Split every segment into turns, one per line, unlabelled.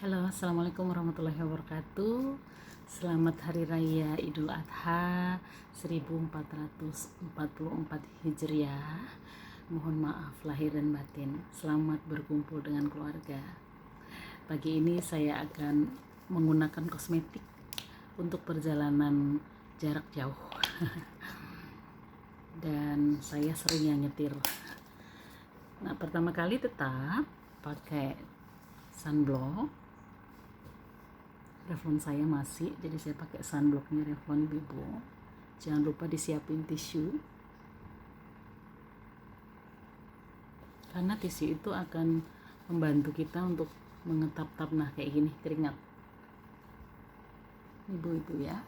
Halo, assalamualaikum warahmatullahi wabarakatuh. Selamat Hari Raya Idul Adha 1444 Hijriah. Mohon maaf lahir dan batin. Selamat berkumpul dengan keluarga. Pagi ini saya akan menggunakan kosmetik untuk perjalanan jarak jauh. Dan saya sering yang nyetir. Nah, pertama kali tetap pakai sunblock. Revlon saya masih, jadi saya pakai sunblocknya Revlon Bibo. Jangan lupa disiapin tisu, karena tisu itu akan membantu kita untuk mengetap-tap. Nah, kayak gini keringat ibu-ibu ya.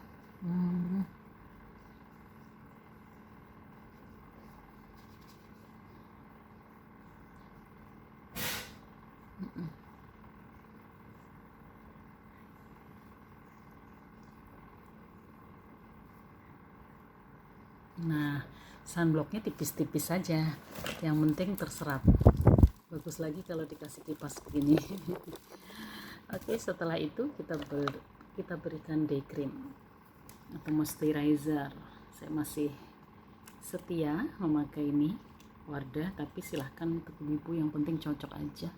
Nah, sunblocknya tipis-tipis saja, yang penting terserap. Bagus lagi kalau dikasih kipas begini. Oke, setelah itu kita berikan day cream atau moisturizer. Saya masih setia memakai ini Wardah, tapi silahkan untuk ibu yang penting cocok aja.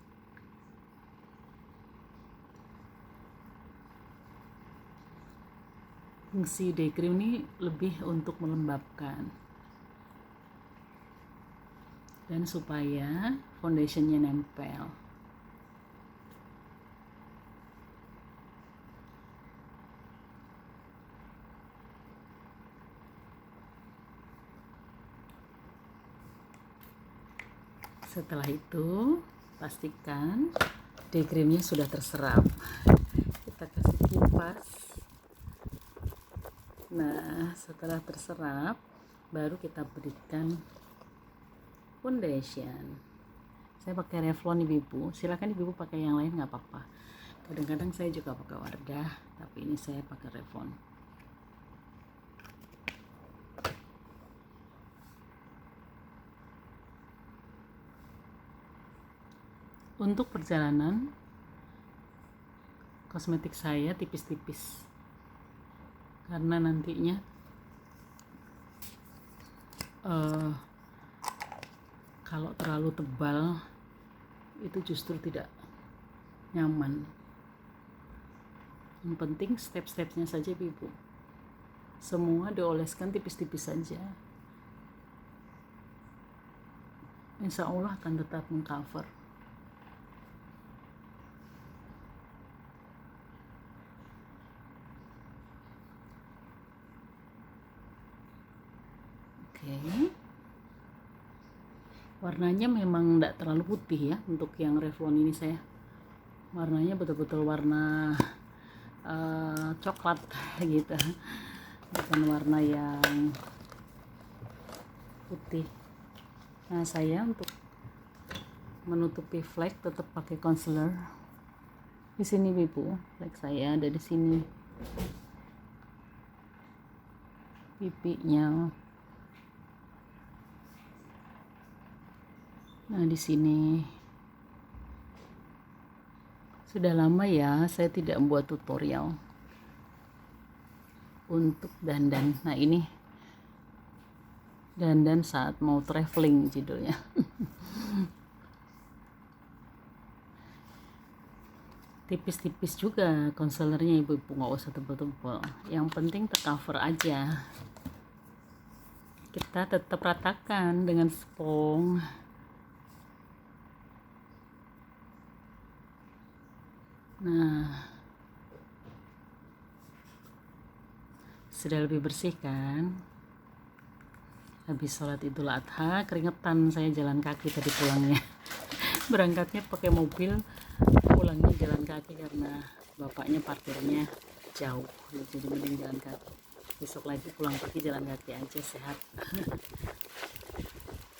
Fungsi day cream ini lebih untuk melembabkan dan supaya foundationnya nempel. Setelah itu pastikan day creamnya sudah terserap. Kita kasih kipas. Nah, setelah terserap baru kita berikan foundation. Saya pakai Revlon ibu, silakan ibu pakai yang lain nggak apa-apa. Kadang-kadang saya juga pakai Wardah, tapi ini saya pakai Revlon. Untuk perjalanan kosmetik saya tipis-tipis, karena nantinya kalau terlalu tebal itu justru tidak nyaman. Yang penting step-stepnya saja ibu, semua dioleskan tipis-tipis saja, insya Allah akan tetap mengcover. Oke. Warnanya memang tidak terlalu putih ya, untuk yang Revlon ini saya warnanya betul-betul warna coklat gitu, bukan warna yang putih. Nah, saya untuk menutupi flek tetap pakai concealer. Di sini ibu, flek saya ada di sini, pipinya. Nah, di sini sudah lama ya saya tidak membuat tutorial untuk dandan. Nah, ini dandan saat mau traveling judulnya. Tipis-tipis juga concealernya ibu-ibu, nggak usah tebal-tebal, yang penting tercover aja. Kita tetap ratakan dengan spons. Nah, sudah lebih bersih kan? Habis sholat Idul Adha, keringetan saya jalan kaki tadi pulangnya. Berangkatnya pakai mobil, pulangnya jalan kaki karena bapaknya parkirnya jauh, jadi mending jalan kaki. Besok lagi pulang pergi jalan kaki aja, sehat.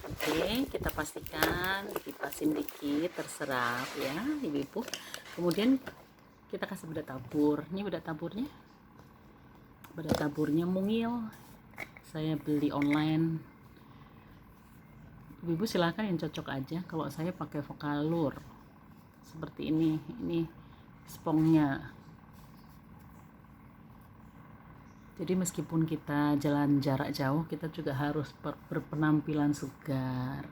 Oke, kita pastikan dikipasin dikit terserap ya ibu-ibu. Kemudian kita kasih bedak tabur. Ini bedak taburnya mungil, saya beli online. Ibu silakan yang cocok aja. Kalau saya pakai Vocalour seperti ini spongnya. Jadi meskipun kita jalan jarak jauh, kita juga harus berpenampilan segar,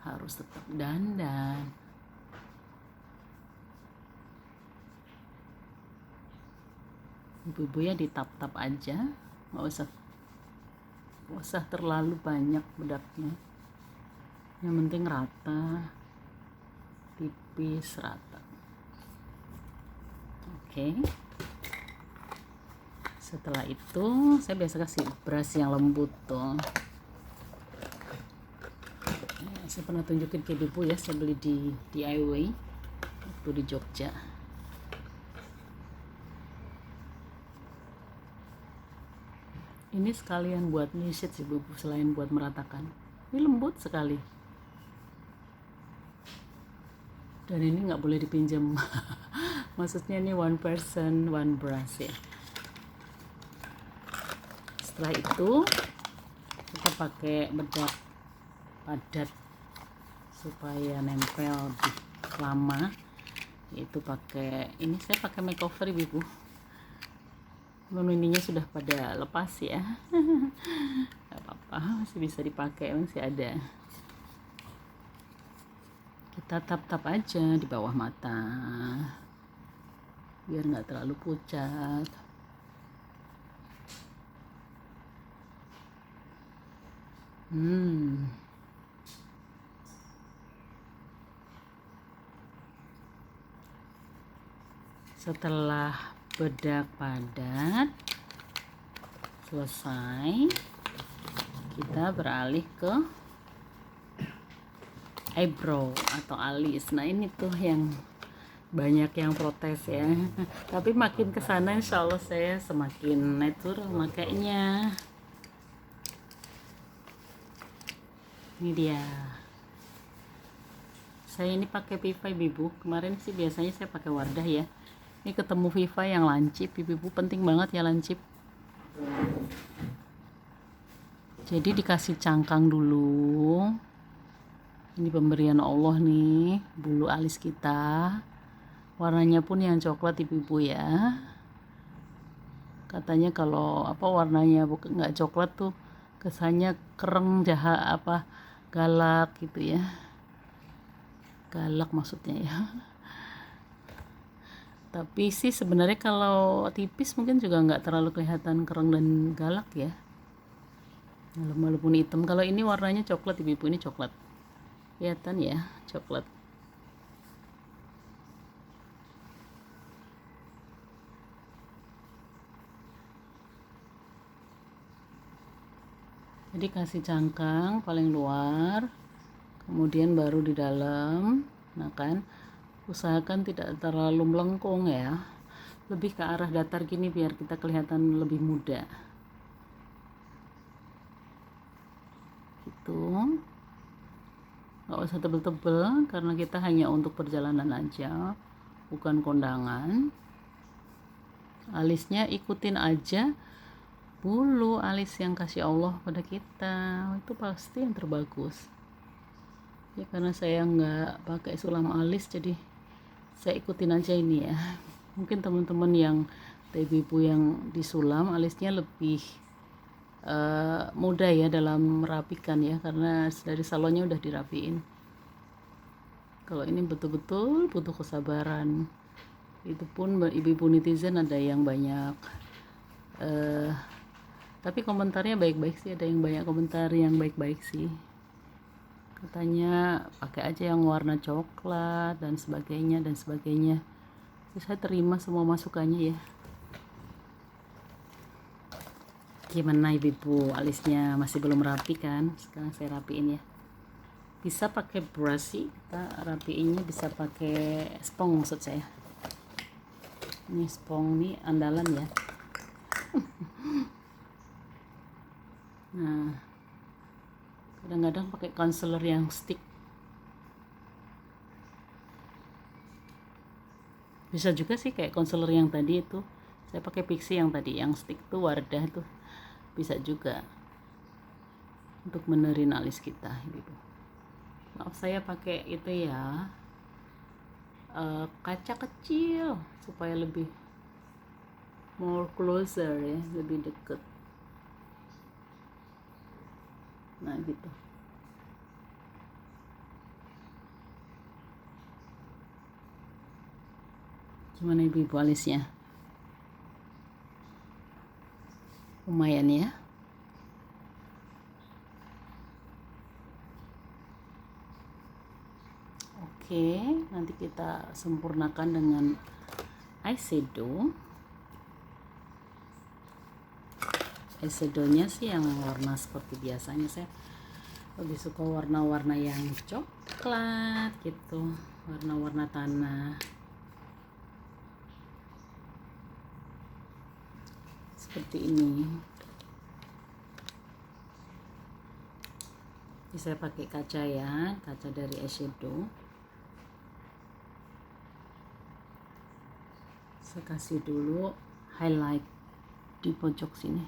harus tetap dandan. Ibu-ibu ya ditap-tap aja, nggak usah terlalu banyak bedaknya. Yang penting rata, tipis, rata. Oke. Setelah itu saya biasa kasih brush yang lembut tuh. Saya pernah tunjukin ke ibu ya, saya beli di DIY waktu di Jogja. Ini sekalian buat nyisir sih ibu, selain buat meratakan. Ini lembut sekali. Dan ini nggak boleh dipinjam. Maksudnya ini one person one brush ya. Setelah itu kita pakai bedak padat supaya nempel lebih lama, yaitu pakai ini, saya pakai makeover ibu. Ininya sudah pada lepas ya. Gak apa-apa, masih bisa dipakai, masih ada. Kita tap-tap aja di bawah mata biar nggak terlalu pucat. Setelah bedak padat selesai, kita beralih ke eyebrow atau alis. Nah ini tuh yang banyak yang protes ya. Tapi makin kesana insya Allah saya semakin natural makanya. Ini dia. Saya ini pakai Viva ibu. Kemarin sih biasanya saya pakai Wardah ya. Ini ketemu Viva yang lancip ibu. Penting banget ya lancip. Jadi dikasih cangkang dulu. Ini pemberian Allah nih, bulu alis kita. Warnanya pun yang coklat ibu-ibu ya. Katanya kalau warnanya nggak coklat tuh kesannya kereng, jahat, galak gitu ya. Galak maksudnya ya. Tapi sih sebenarnya kalau tipis mungkin juga nggak terlalu kelihatan kereng dan galak ya. Walaupun hitam. Kalau ini warnanya coklat ibu-ibu, ini coklat. Kelihatan ya, coklat. Jadi kasih cangkang paling luar, kemudian baru di dalam. Nah kan, usahakan tidak terlalu melengkung ya, lebih ke arah datar gini biar kita kelihatan lebih muda gitu. Nggak usah tebel-tebel karena kita hanya untuk perjalanan aja, bukan kondangan. Alisnya ikutin aja bulu alis yang kasih Allah pada kita, itu pasti yang terbagus ya. Karena saya nggak pakai sulam alis, jadi saya ikutin aja ini ya. Mungkin teman-teman yang ibu-ibu yang disulam alisnya lebih mudah ya dalam merapikan ya, karena dari salonnya udah dirapiin. Kalau ini betul-betul butuh kesabaran. Itu pun ibu-ibu netizen ada yang banyak tapi komentarnya baik-baik sih, ada yang banyak komentar yang baik-baik sih. Katanya pakai aja yang warna coklat dan sebagainya. Terus saya terima semua masukannya ya. Gimana ibu-ibu, alisnya masih belum rapi kan? Sekarang saya rapiin ya. Bisa pakai brush sih, kita rapiinnya bisa pakai spong maksud saya. Ini spong nih andalan ya. Nah, kadang-kadang pakai concealer yang stick. Bisa juga sih kayak concealer yang tadi itu. Saya pakai Pixi yang tadi, yang stick tuh Wardah tuh. Bisa juga untuk benerin alis kita gitu. Maaf saya pakai itu ya, kaca kecil supaya lebih more closer ya, lebih deket. Nah gitu. Gimana ibu-ibu alisnya? Lumayan ya. Oke, nanti kita sempurnakan dengan eyeshadow. Eyeshadownya sih yang warna seperti biasanya, saya lebih suka warna-warna yang coklat gitu, warna-warna tanah seperti ini. Ini saya pakai kaca ya, kaca dari eyeshadow. Saya kasih dulu highlight di pojok sini.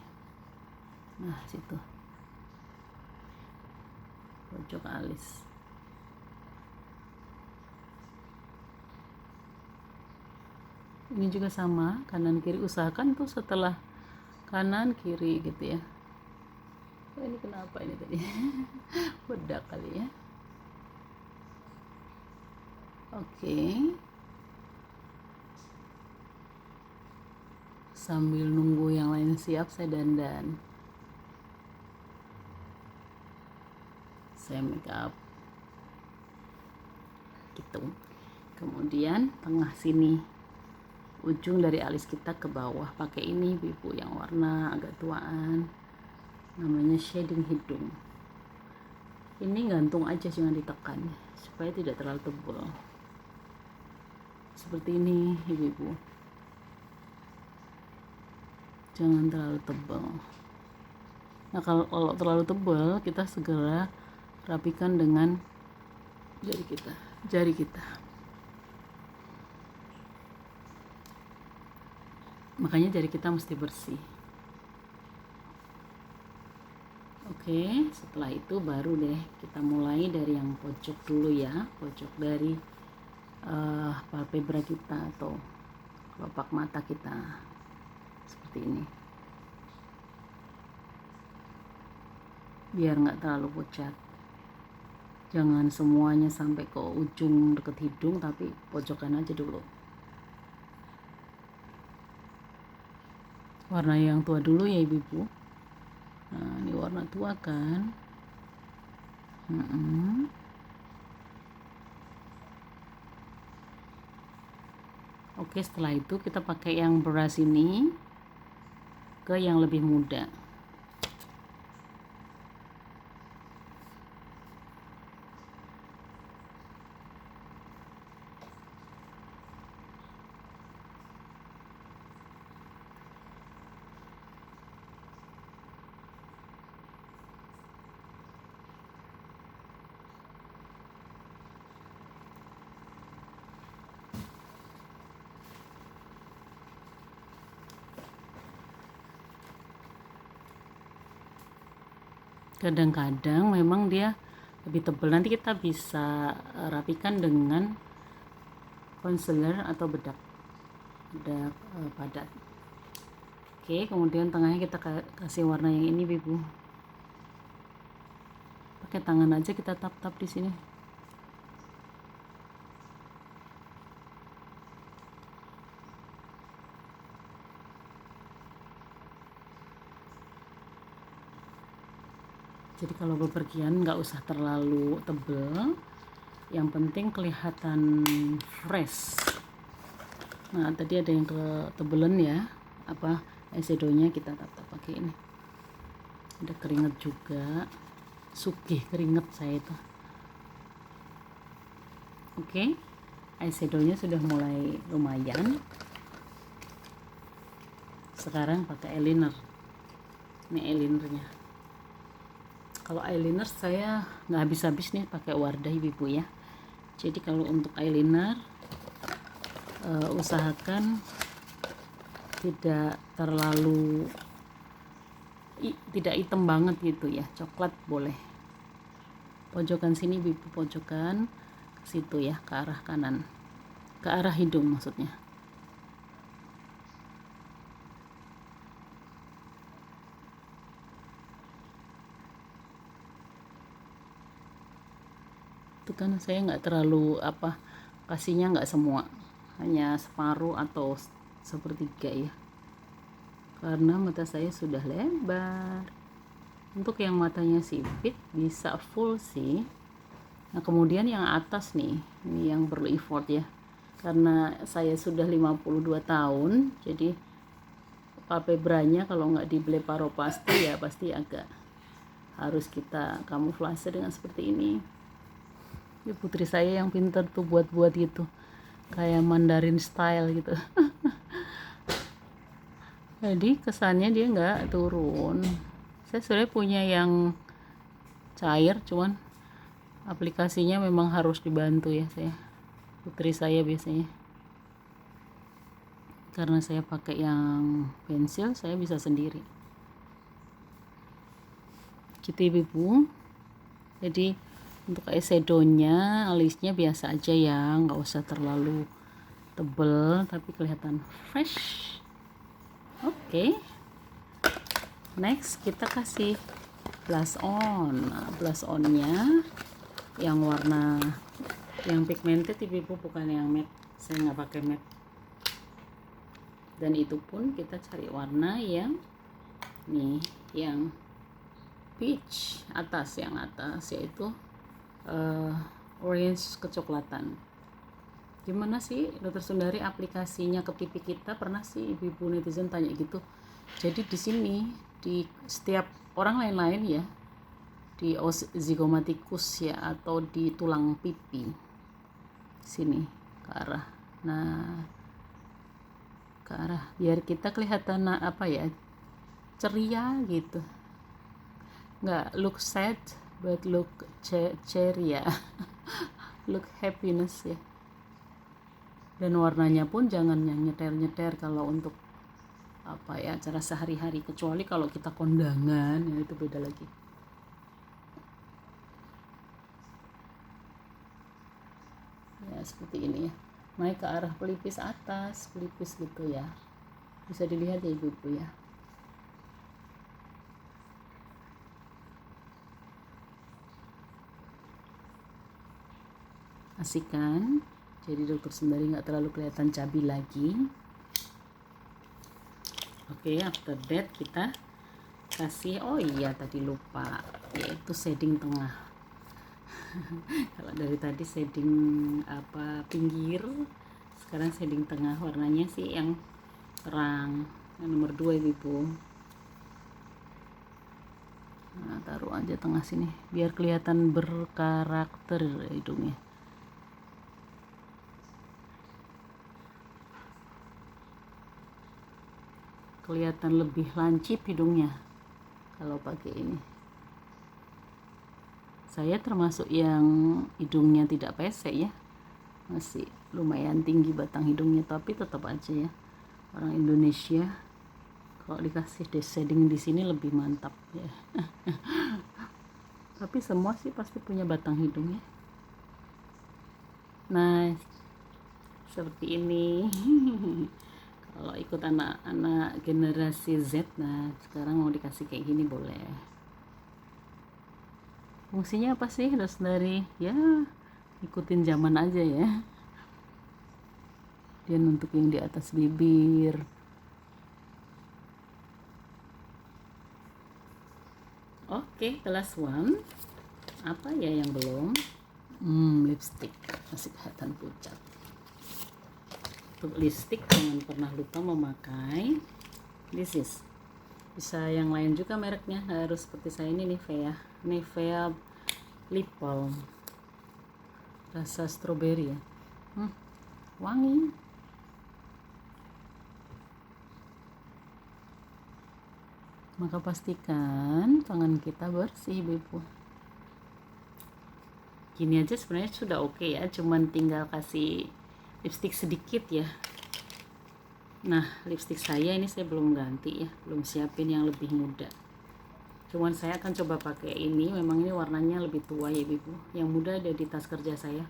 Nah, situ. Pojok alis. Ini juga sama, kanan kiri, usahakan tuh setelah kanan kiri gitu ya. Oh, ini kenapa ini tadi? Bedak kali ya. Oke. Sambil nunggu yang lain siap, saya dandan. Saya make up gitu. Kemudian tengah sini, ujung dari alis kita ke bawah, pakai ini ibu yang warna agak tuaan, namanya shading hidung. Ini gantung aja, jangan ditekan supaya tidak terlalu tebal. Seperti ini ibu-ibu, jangan terlalu tebal. Nah kalau terlalu tebal, kita segera rapikan dengan jari kita. Makanya jari kita mesti bersih. Oke, setelah itu baru deh kita mulai dari yang pojok dulu ya, pojok dari palpebra kita atau kelopak mata kita, seperti ini. Biar nggak terlalu pucat. Jangan semuanya sampai ke ujung deket hidung, tapi pojokan aja dulu. Warna yang tua dulu ya ibu-ibu. Nah, ini warna tua kan. Oke, setelah itu kita pakai yang brush ini ke yang lebih muda. Kadang-kadang memang dia lebih tebal, nanti kita bisa rapikan dengan concealer atau bedak padat. Oke, kemudian tengahnya kita kasih warna yang ini ibu. Pakai tangan aja kita tap-tap di sini. Jadi kalau bepergian nggak usah terlalu tebal, yang penting kelihatan fresh. Nah tadi ada yang ketebelan ya, eyeshadownya kita tap-tap pakai ini. Ada keringet juga, sugih keringet saya itu. Oke, eyeshadownya sudah mulai lumayan. Sekarang pakai eyeliner. Ini eyelinernya. Kalau eyeliner saya nggak habis-habis nih pakai Wardah ibu ya. Jadi kalau untuk eyeliner usahakan tidak terlalu tidak hitam banget gitu ya, coklat boleh. Pojokan sini ibu, pojokan ke situ ya, ke arah kanan. ke arah hidung maksudnya. Itu kan saya nggak terlalu kasihnya nggak semua, hanya separuh atau sepertiga ya, karena mata saya sudah lebar. Untuk yang matanya sipit bisa full sih. Nah kemudian yang atas nih, ini yang perlu effort ya, karena saya sudah 52 tahun, jadi palpebranya kalau nggak di blefaroplasty ya pasti agak harus kita kamuflase dengan seperti ini. Ya putri saya yang pintar tuh buat gitu, kayak Mandarin style gitu. Jadi kesannya dia nggak turun. Saya sebenarnya punya yang cair, cuman aplikasinya memang harus dibantu ya putri saya biasanya. Karena saya pakai yang pensil, saya bisa sendiri. Gitu ibu. Jadi untuk eyeshadownya, alisnya biasa aja ya, nggak usah terlalu tebel, tapi kelihatan fresh. Oke. Next kita kasih blush on. Nah, blush onnya yang warna yang pigmented ibu, bukan yang matte. Saya nggak pakai matte. Dan itu pun kita cari warna yang nih, yang peach atas, yang atas yaitu orange kecoklatan. Gimana sih Dokter Sundari aplikasinya ke pipi kita? Pernah sih ibu-ibu netizen tanya gitu. Jadi di sini di setiap orang lain-lain ya, di zygomatikus ya, atau di tulang pipi sini ke arah. Nah, ke arah biar kita kelihatan ceria gitu, nggak look sad but look ceria. Look happiness ya. Dan warnanya pun jangan yang nyeter-nyeter kalau untuk acara sehari-hari, kecuali kalau kita kondangan ya itu beda lagi. Ya seperti ini ya, naik ke arah pelipis atas, pelipis gitu ya, bisa dilihat ya ibu-ibu ya. Asik kan? Jadi Dokter Sundari nggak terlalu kelihatan cabi lagi. Oke, after that kita kasih, oh iya tadi lupa, yaitu shading tengah. Kalau dari tadi shading pinggir, sekarang shading tengah. Warnanya sih yang terang, yang nomor 2 ibu. Nah, taruh aja tengah sini biar kelihatan berkarakter hidungnya. Kelihatan lebih lancip hidungnya kalau pakai ini. Saya termasuk yang hidungnya tidak pesek ya, masih lumayan tinggi batang hidungnya, tapi tetap aja ya, orang Indonesia kalau dikasih shading di sini lebih mantap ya. Tapi semua sih pasti punya batang hidung ya. Nah seperti ini. Kalau ikut anak-anak generasi Z, nah sekarang mau dikasih kayak gini boleh. Fungsinya apa sih dari ya ikutin zaman aja ya. Dia untuk yang di atas bibir. Oke, kelas 1. Apa ya yang belum? Lipstick masih kelihatan pucat. Untuk lipstick jangan pernah lupa memakai this is, bisa yang lain juga mereknya, harus seperti saya ini, Nivea lip balm rasa strawberry ya, wangi. Maka pastikan tangan kita bersih ibu. Gini aja sebenarnya sudah oke ya, cuman tinggal kasih lipstick sedikit ya. Nah lipstick saya ini saya belum ganti ya, belum siapin yang lebih muda, cuman saya akan coba pakai ini. Memang ini warnanya lebih tua ya ibu, yang muda ada di tas kerja saya.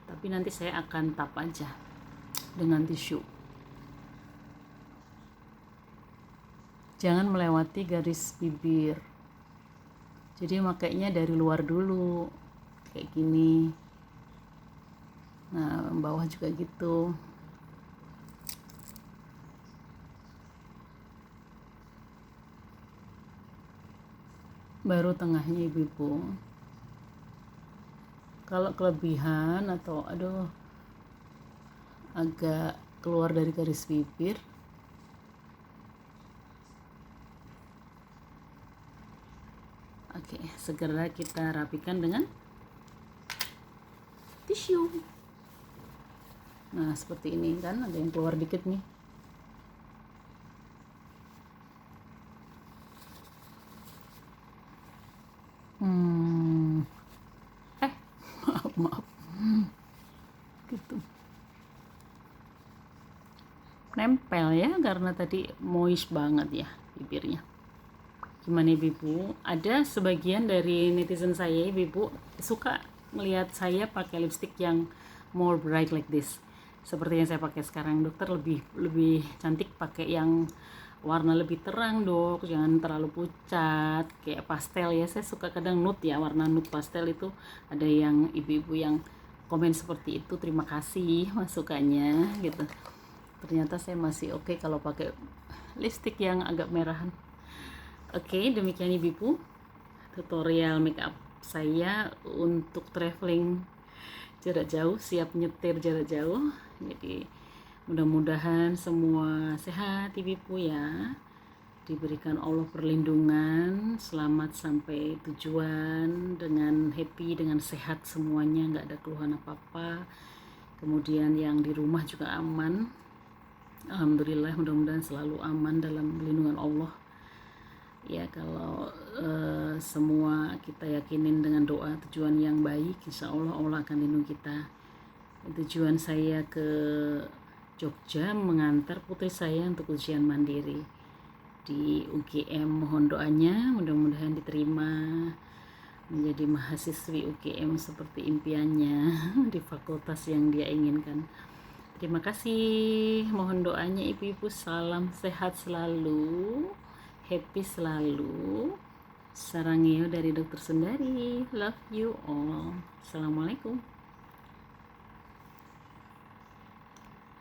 tapi nanti saya akan tap aja dengan tisu. Jangan melewati garis bibir, jadi makainya dari luar dulu kayak gini. Nah, bawah juga gitu. Baru tengahnya ibu-ibu. Kalau kelebihan atau agak keluar dari garis bibir, oke, segera kita rapikan dengan tisu. Nah, seperti ini kan, ada yang keluar dikit nih. maaf gitu, nempel ya karena tadi moist banget ya bibirnya. Gimana ibu-ibu? Ada sebagian dari netizen saya ibu-ibu suka melihat saya pakai lipstick yang more bright like this, seperti yang saya pakai sekarang. Dokter lebih cantik pakai yang warna lebih terang dok, jangan terlalu pucat kayak pastel ya. Saya suka kadang nude ya, warna nude pastel itu. Ada yang ibu-ibu yang komen seperti itu, terima kasih masukannya gitu. Ternyata saya masih oke kalau pakai lipstick yang agak merahan. Oke, demikian ibu-ibu tutorial makeup saya untuk traveling jarak jauh, siap nyetir jarak jauh. Jadi mudah-mudahan semua sehat ibu-ibu ya, diberikan Allah perlindungan, selamat sampai tujuan dengan happy, dengan sehat semuanya, nggak ada keluhan apa-apa. Kemudian yang di rumah juga aman, alhamdulillah, mudah-mudahan selalu aman dalam lindungan Allah ya. Kalau semua kita yakinin dengan doa tujuan yang baik, insya Allah Allah akan lindungi kita. Tujuan saya ke Jogja mengantar putri saya untuk ujian mandiri di UGM. Mohon doanya, mudah-mudahan diterima menjadi mahasiswi UGM seperti impiannya di fakultas yang dia inginkan. Terima kasih, mohon doanya ibu-ibu. Salam sehat selalu, happy selalu. Sarangeo dari Dokter Sundari, love you all. Assalamualaikum.